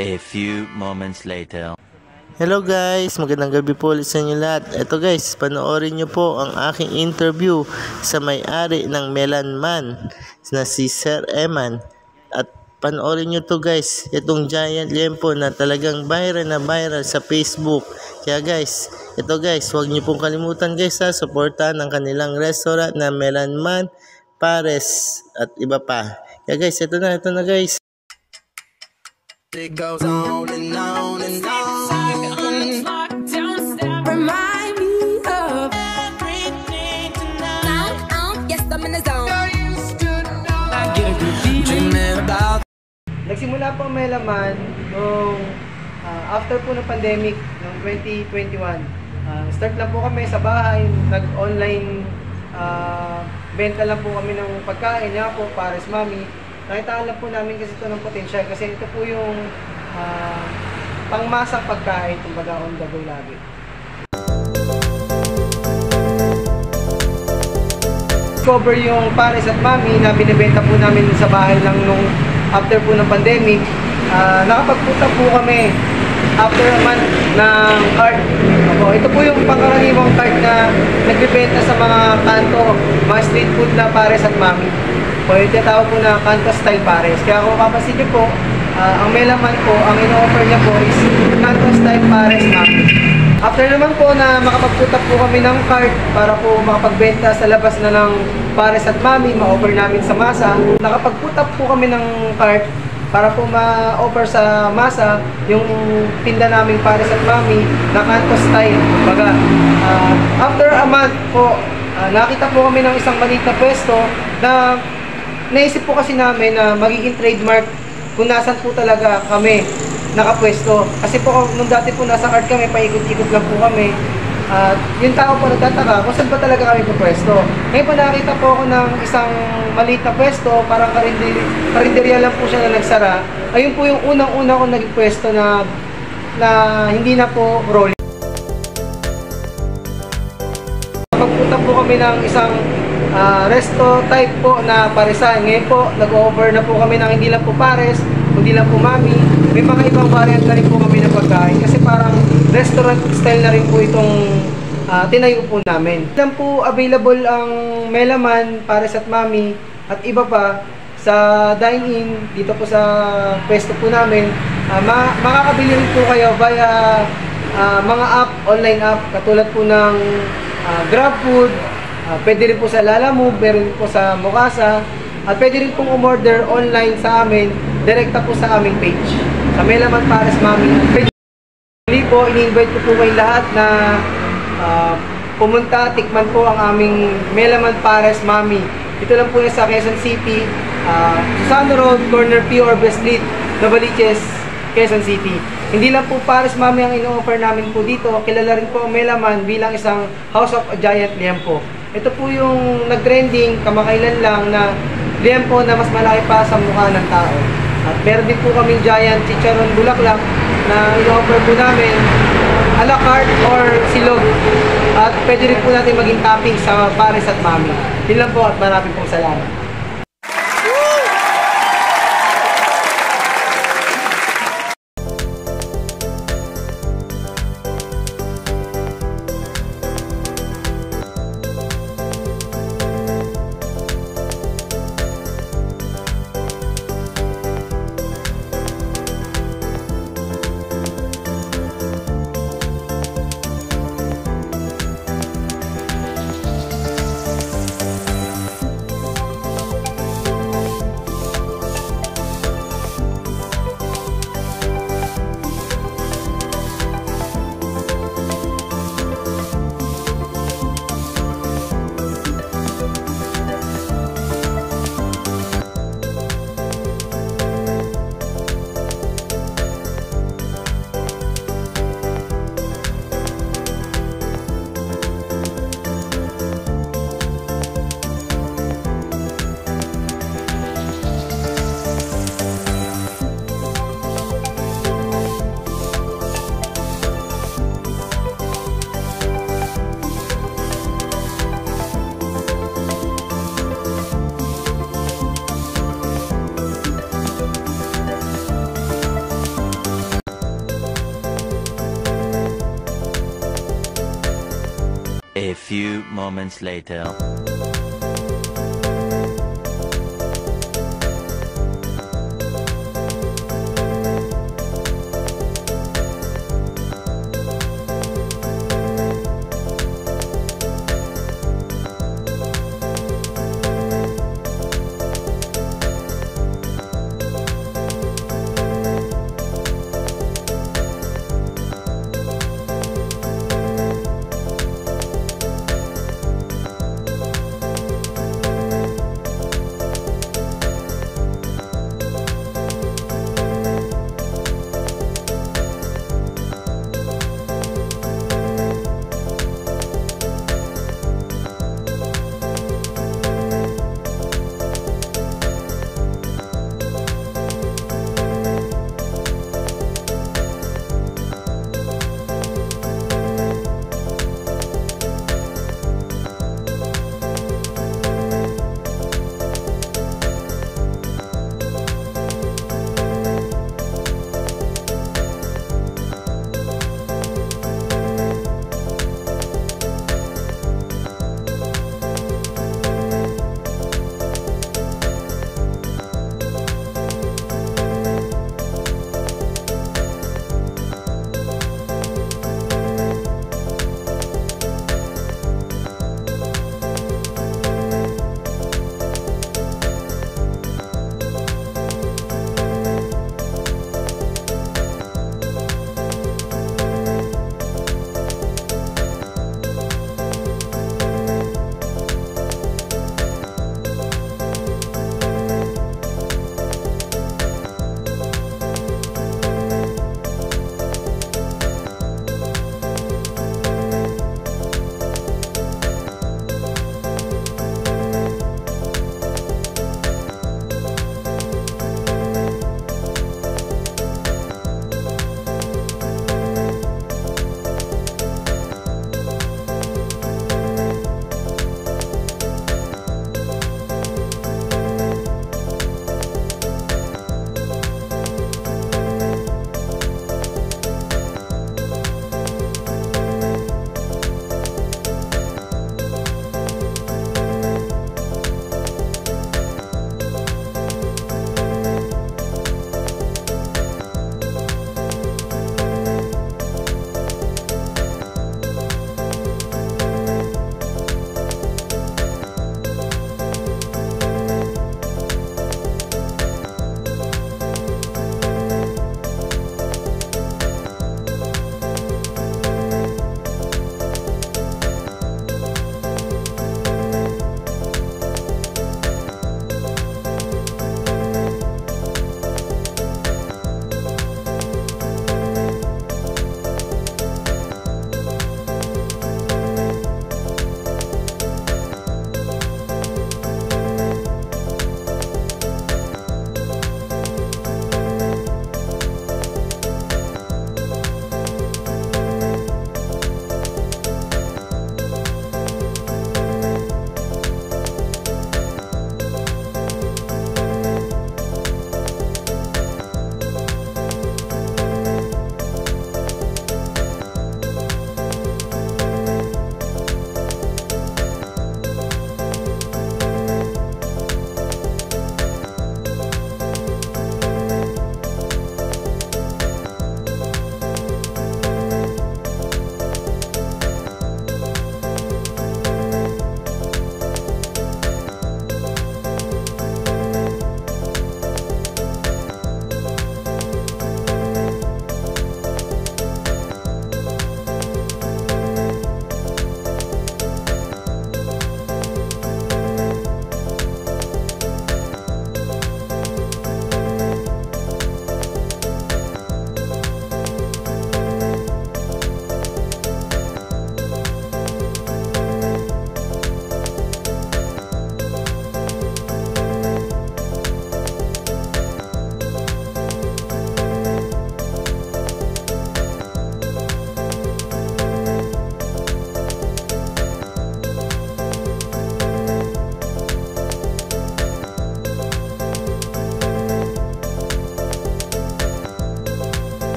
A few moments later. Hello guys, magandang gabi po ulit sa inyo lahat. Ito guys, panoorin nyo po ang aking interview sa may-ari ng Melanman na si Sir Eman. At panoorin nyo to guys, itong giant liempo na talagang viral na viral sa Facebook. Kaya guys, ito guys, huwag nyo pong kalimutan guys ha, supportan ang kanilang restaurant na Melanman, Pares at iba pa. Kaya guys, ito na guys. It goes on and on and on. Remind me of everything tonight. Yes, I'm in the zone. Dreaming about. Nagsimula po ang Melanman nung after po ng pandemic ng 2021. Start lang po kami sa bahay, nag-online benta lang po kami ng pagkain niya po, Pares Mami. Nakita lang po namin kasi ito ng potensyal kasi ito po yung pangmasang pagkain, kumbaga on the go lagi. Cover yung Pares at Mami na binibenta po namin sa bahay lang nung after po ng pandemic. Nakapagpunta po kami after a month ng cart. Ito po yung pangkaraniwang cart na nagbibenta sa mga kanto, mga street food na Pares at Mami. Ito tawag po na kanto style Pares. Kaya kung mapapansin nyo po, ang Melanman po, ang ino-offer niya po is kanto style Pares Mami. After naman po na makapagputak po kami ng cart para po makapagbenta sa labas na ng Pares at Mami, ma-offer namin sa masa. Nakapagputak po kami ng cart para po ma-offer sa masa yung tinda naming Pares at Mami na kanto style. Baga, after a month po, nakita po kami ng isang maliit na pwesto na naisip po kasi namin na magiging trademark kung nasan po talaga kami nakapwesto. Kasi po nung dati po nasa art kami, paikot-ikot lang po kami. Yung tao po nagtataka kung saan ba talaga kami pupwesto. Ngayon po nakita po ako ng isang maliit na pwesto, parang karinderya lang po siya na nagsara. Ayun po yung unang-una ko naging pwesto na hindi na po rolling. Pagpunta po kami ng isang resto type po na paresan. Ngayon po, nag-offer na po kami ng hindi lang po Pares, hindi lang po Mami. May mga ibang variant na rin po kami na pagkain. Kasi parang restaurant style na rin po itong tinayo po namin. Lang po available ang Melanman, Pares at Mami at iba pa sa dine-in dito po sa pwesto po namin. Makakabili rin po kayo via mga app, online app katulad po ng GrabFood. Pwede rin po sa Lalamove, meron po sa Mukasa, at pwede rin pong umorder online sa amin, direkta po sa aming page, sa Melanman Pares Mami. Muli po, ini-invite ko po kayong lahat na pumunta, tikman po ang aming Melanman Pares Mami. Ito lang po yung sa Quezon City, Susano Road, corner P. Orbe Street, Novaliches, Quezon City. Hindi lang po Pares Mami ang ino-offer namin po dito, kilala rin po ang Melanman bilang isang House of a Giant Liempo. Ito po yung nag-trending kamakailan lang na liempo na mas malaki pa sa mukha ng tao. At meron din po kaming giant chicharon bulaklak na ino-offer po namin a la carte or silog. At pwede rin po natin maging topping sa Pares at Mami. Yun lang po at maraming pong salamat. moments later.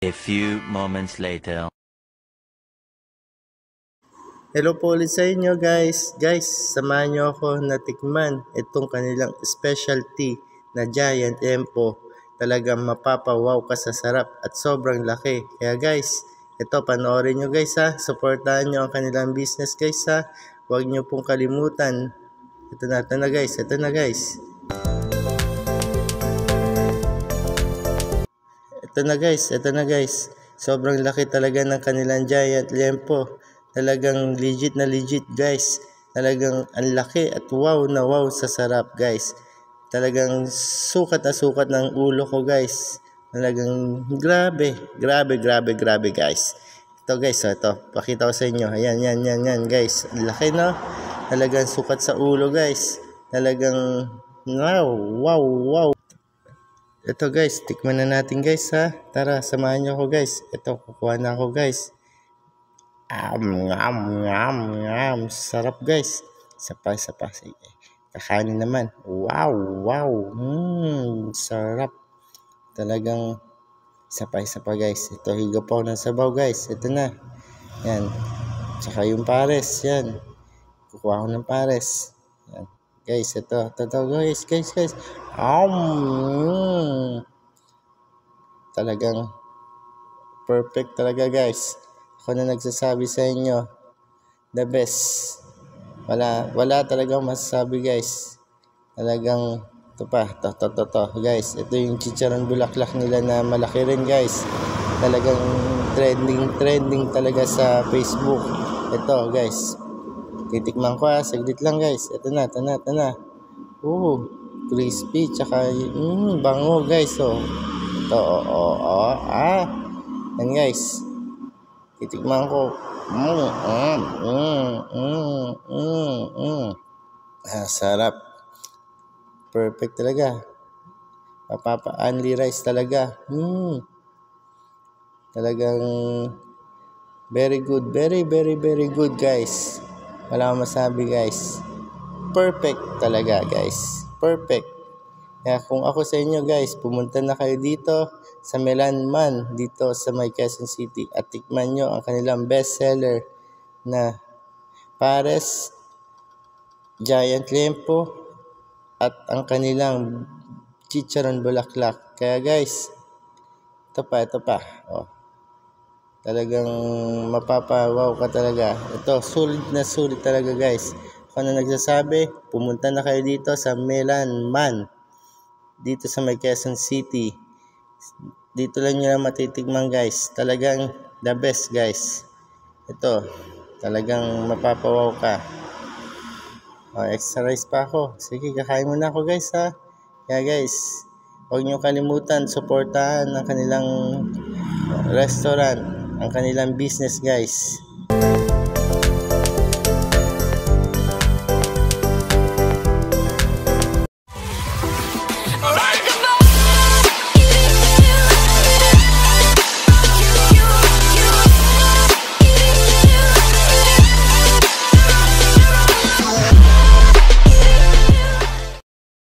A few moments later. Hello po ulit sa inyo guys. Guys, samahan nyo ako na tikman itong kanilang specialty na Giant Empo. Talagang mapapawaw ka sa sarap at sobrang laki. Kaya guys, ito panoorin nyo guys ha. Supportahan nyo ang kanilang business guys ha. Huwag nyo pong kalimutan. Ito na guys. Ito na guys. Ito na guys. Sobrang laki talaga ng kanilang Giant Empo. Talagang legit na legit guys. Talagang ang laki at wow na wow sa sarap guys. Talagang sukat na sukat ng ulo ko guys. Talagang grabe guys. Ito guys, ito. Pakita ko sa inyo. Ayan guys. Ang laki no. Talagang sukat sa ulo guys. Talagang wow. Ito guys, tikman na natin guys ha. Tara, samahan nyo ako guys. Ito, kukuha na ako guys. Sarap guys. Sapa. Sige. Kakanin naman. Wow. Sarap. Talagang sapa guys. Ito, higa pa ako ng sabaw guys. Ito na. Yan. Tsaka yung pares. Yan. Kukuha ko ng pares. Yan. Guys, ito guys. Talagang perfect talaga guys. Ako na nagsasabi sa inyo, the best. Wala talagang masasabi guys. Talagang ito guys. Ito yung chicharon bulaklak nila na malaki rin guys. Talagang trending talaga sa Facebook. Ito guys. Titikman ko saglit lang guys. Ito na. Crispy tsaka bango guys. Ito yan guys. Titikman ko. Sarap. Perfect talaga. Only rice talaga. Talagang very good. Very good guys. Wala akong masabi guys. Perfect talaga guys. Perfect. Kaya kung ako sa inyo guys, pumunta na kayo dito sa Melanman, dito sa may Quezon City at tikman nyo ang kanilang best seller na pares, Giant Empo at ang kanilang chicharon bulaklak. Kaya guys, ito pa. Talagang mapapawaw ka talaga. Ito, sulit talaga guys. Ako na nagsasabi, pumunta na kayo dito sa Melanman, dito sa may Quezon City. Dito lang nyo matitigman guys. Talagang the best guys. Ito, talagang mapapawaw ka. Extra rice pa ako. Sige, kakain muna ako guys ha. Kaya guys, huwag nyo kalimutan, suportahan ang kanilang restaurant, ang kanilang business guys.